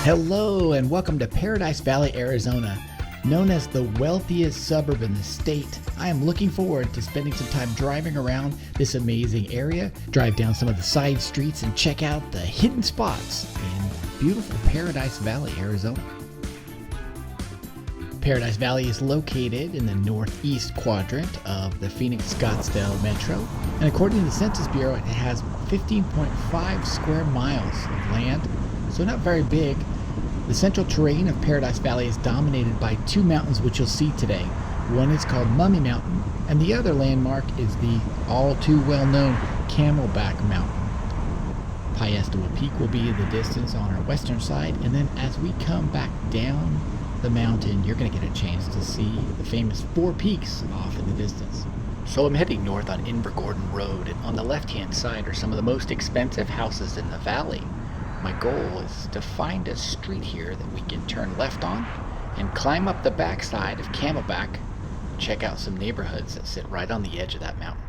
Hello and welcome to Paradise Valley, Arizona. Known as the wealthiest suburb in the state, I am looking forward to spending some time driving around this amazing area, drive down some of the side streets and check out the hidden spots in beautiful Paradise Valley, Arizona. Paradise Valley is located in the northeast quadrant of the Phoenix-Scottsdale metro, and according to the Census Bureau, it has 15.5 square miles of land, so not very big. The central terrain of Paradise Valley is dominated by two mountains which you'll see today. One is called Mummy Mountain, and the other landmark is the all too well-known Camelback Mountain. Piestewo Peak will be in the distance on our western side, and then as we come back down the mountain, you're going to get a chance to see the famous Four Peaks off in the distance. So I'm heading north on Invergordon Road, and on the left-hand side are some of the most expensive houses in the valley. My goal is to find a street here that we can turn left on and climb up the backside of Camelback, check out some neighborhoods that sit right on the edge of that mountain.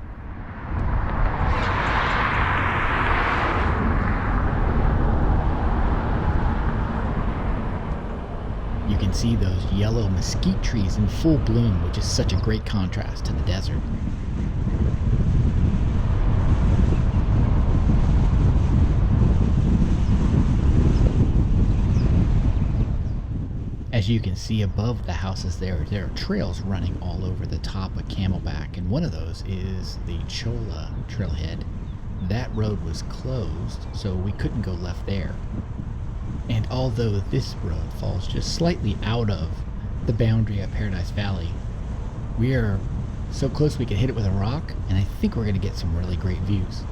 You can see those yellow mesquite trees in full bloom, which is such a great contrast to the desert. As you can see above the houses there are trails running all over the top of Camelback, and one of those is the Cholla Trailhead. That road was closed, so we couldn't go left there. And although this road falls just slightly out of the boundary of Paradise Valley, we are so close we could hit it with a rock, and I think we're going to get some really great views.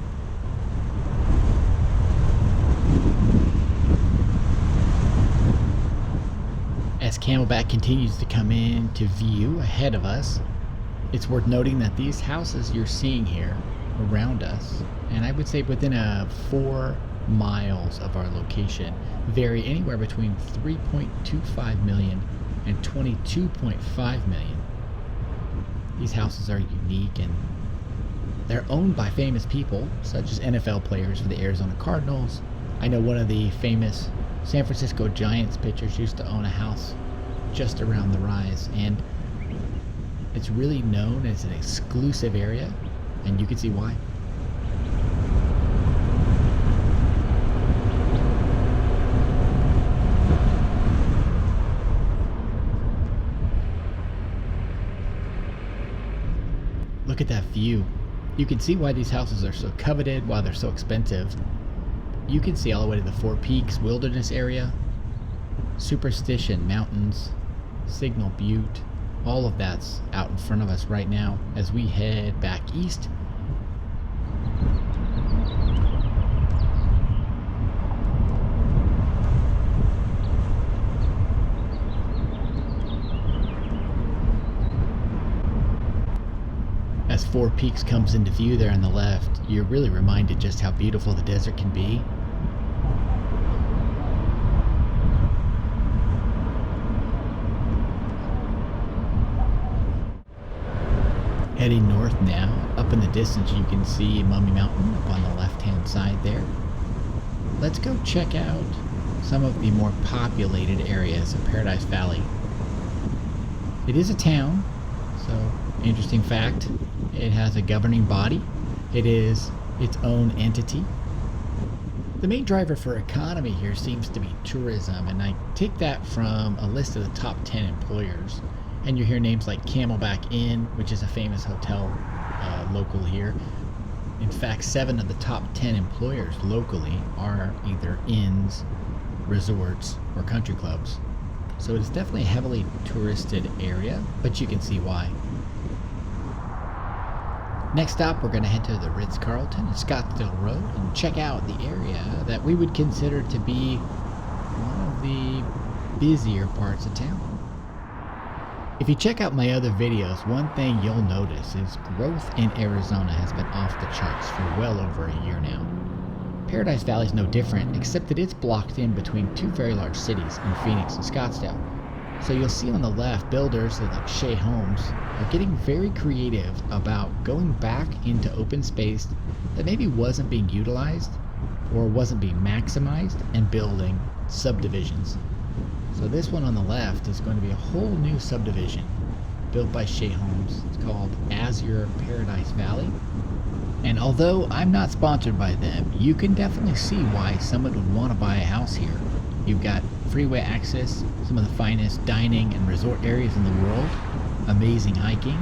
As Camelback continues to come into view ahead of us, it's worth noting that these houses you're seeing here around us, and I would say within 4 miles of our location, vary anywhere between 3.25 million and 22.5 million. These houses are unique, and they're owned by famous people such as NFL players for the Arizona Cardinals. I know one of the famous San Francisco Giants pitchers used to own a house just around the rise, and it's really known as an exclusive area, and you can see why. Look at that view. You can see why these houses are so coveted, why they're so expensive. You can see all the way to the Four Peaks Wilderness area, Superstition Mountains, Signal Butte. All of that's out in front of us right now as we head back east. As Four Peaks comes into view there on the left, you're really reminded just how beautiful the desert can be. Heading north now, up in the distance you can see Mummy Mountain up on the left-hand side there. Let's go check out some of the more populated areas of Paradise Valley. It is a town, so interesting fact, it has a governing body. It is its own entity. The main driver for economy here seems to be tourism, and I take that from a list of the top 10 employers. And you hear names like Camelback Inn, which is a famous hotel local here. In fact, 7 of the top 10 employers locally are either inns, resorts, or country clubs. So it's definitely a heavily touristed area, but you can see why. Next stop, we're going to head to the Ritz-Carlton at Scottsdale Road and check out the area that we would consider to be one of the busier parts of town. If you check out my other videos, one thing you'll notice is growth in Arizona has been off the charts for well over a year now. Paradise Valley is no different, except that it's blocked in between two very large cities in Phoenix and Scottsdale. So you'll see on the left, builders like Shea Homes are getting very creative about going back into open space that maybe wasn't being utilized or wasn't being maximized and building subdivisions. So this one on the left is going to be a whole new subdivision built by Shea Homes. It's called Azure Paradise Valley. And although I'm not sponsored by them, you can definitely see why someone would want to buy a house here. You've got freeway access, some of the finest dining and resort areas in the world, amazing hiking.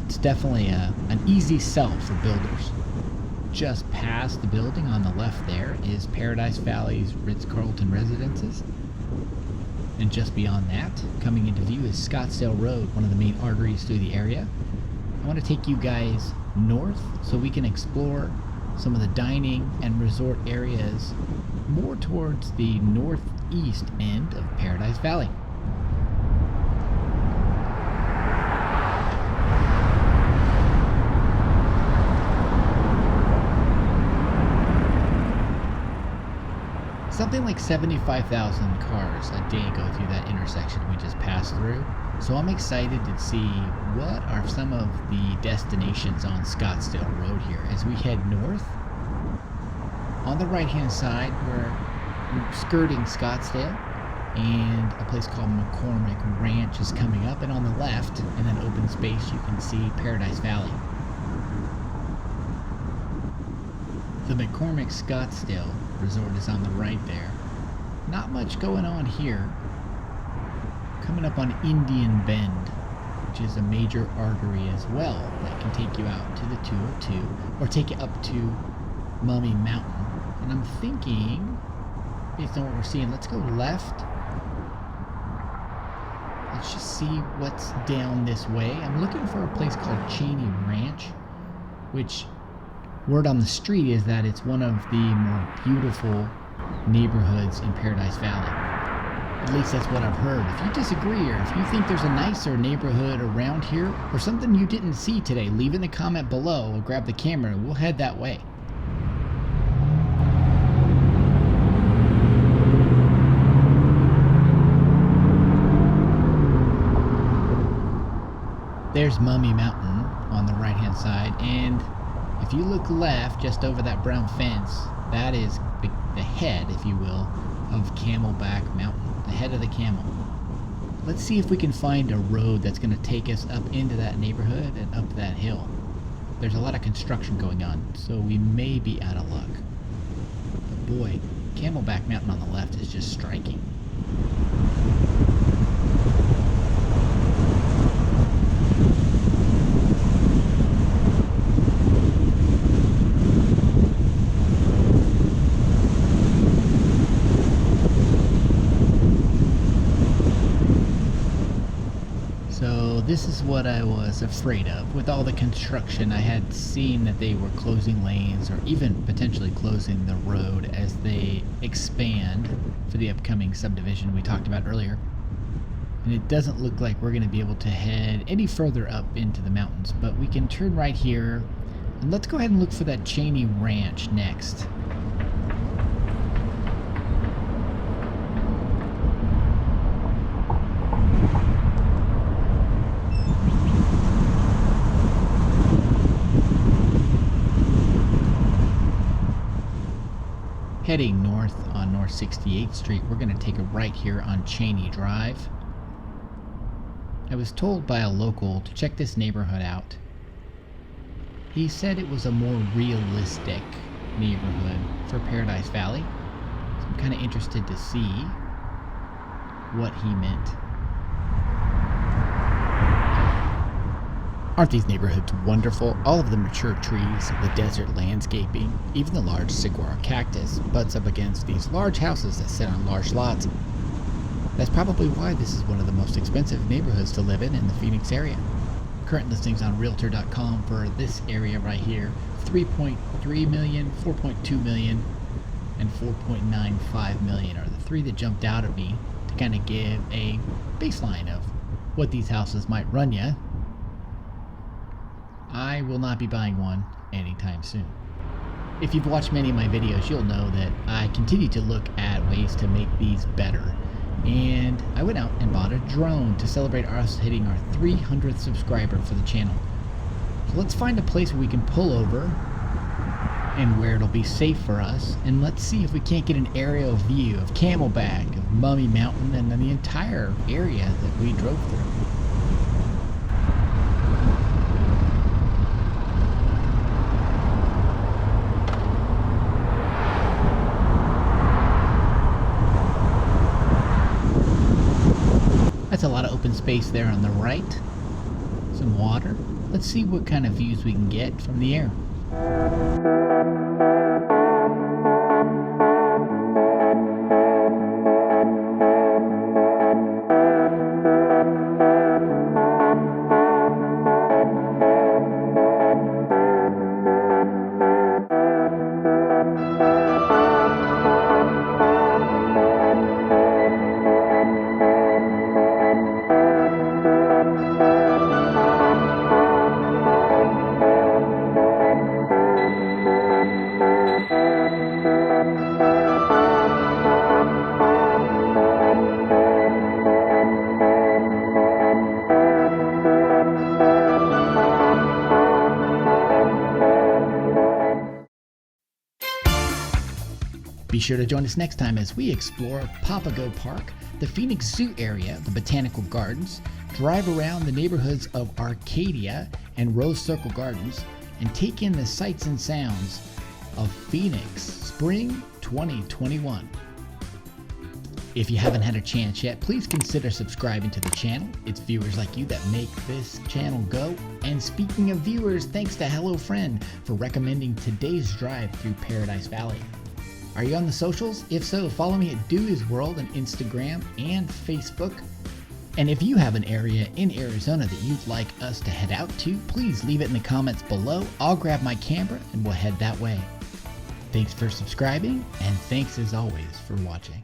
It's definitely an easy sell for builders. Just past the building on the left there is Paradise Valley's Ritz-Carlton residences. And just beyond that, coming into view, is Scottsdale Road, one of the main arteries through the area. I want to take you guys north so we can explore some of the dining and resort areas more towards the northeast end of Paradise Valley. Something like 75,000 cars a day go through that intersection we just passed through. So I'm excited to see what are some of the destinations on Scottsdale Road here as we head north. On the right hand side, we're skirting Scottsdale, and a place called McCormick Ranch is coming up, and on the left, in an open space, you can see Paradise Valley. The McCormick Scottsdale Resort is on the right there. Not much going on here. Coming up on Indian Bend, which is a major artery as well that can take you out to the 202 or take you up to Mummy Mountain. And I'm thinking, based on what we're seeing, let's go left. Let's just see what's down this way. I'm looking for a place called Cheney Ranch, which word on the street is that it's one of the more beautiful neighborhoods in Paradise Valley. At least that's what I've heard. If you disagree, or if you think there's a nicer neighborhood around here, or something you didn't see today, leave in the comment below, or grab the camera and we'll head that way. There's Mummy Mountain on the right hand side, and if you look left, just over that brown fence, that is the head, if you will, of Camelback Mountain, the head of the camel. Let's see if we can find a road that's going to take us up into that neighborhood and up that hill. There's a lot of construction going on, so we may be out of luck. But boy, Camelback Mountain on the left is just striking. This is what I was afraid of. With all the construction, I had seen that they were closing lanes or even potentially closing the road as they expand for the upcoming subdivision we talked about earlier. And it doesn't look like we're going to be able to head any further up into the mountains, but we can turn right here and let's go ahead and look for that Cheney Ranch next. Heading north on North 68th Street, we're going to take a right here on Cheney Drive. I was told by a local to check this neighborhood out. He said it was a more realistic neighborhood for Paradise Valley, so I'm kind of interested to see what he meant. Aren't these neighborhoods wonderful? All of the mature trees, the desert landscaping, even the large saguaro cactus butts up against these large houses that sit on large lots. That's probably why this is one of the most expensive neighborhoods to live in the Phoenix area. Current listings on Realtor.com for this area right here, 3.3 million, 4.2 million, and 4.95 million are the three that jumped out at me to kind of give a baseline of what these houses might run you. I will not be buying one anytime soon. If you've watched many of my videos, you'll know that I continue to look at ways to make these better. And I went out and bought a drone to celebrate us hitting our 300th subscriber for the channel. So let's find a place where we can pull over and where it'll be safe for us. And let's see if we can't get an aerial view of Camelback, of Mummy Mountain, and then the entire area that we drove through. That's a lot of open space there on the right. Some water. Let's see what kind of views we can get from the air. Be sure to join us next time as we explore Papago Park, the Phoenix Zoo area, the Botanical Gardens, drive around the neighborhoods of Arcadia and Rose Circle Gardens, and take in the sights and sounds of Phoenix Spring 2021. If you haven't had a chance yet, please consider subscribing to the channel. It's viewers like you that make this channel go. And speaking of viewers, thanks to Hello Friend for recommending today's drive through Paradise Valley. Are you on the socials? If so, follow me at Dewey's World on Instagram and Facebook. And if you have an area in Arizona that you'd like us to head out to, please leave it in the comments below. I'll grab my camera and we'll head that way. Thanks for subscribing, and thanks as always for watching.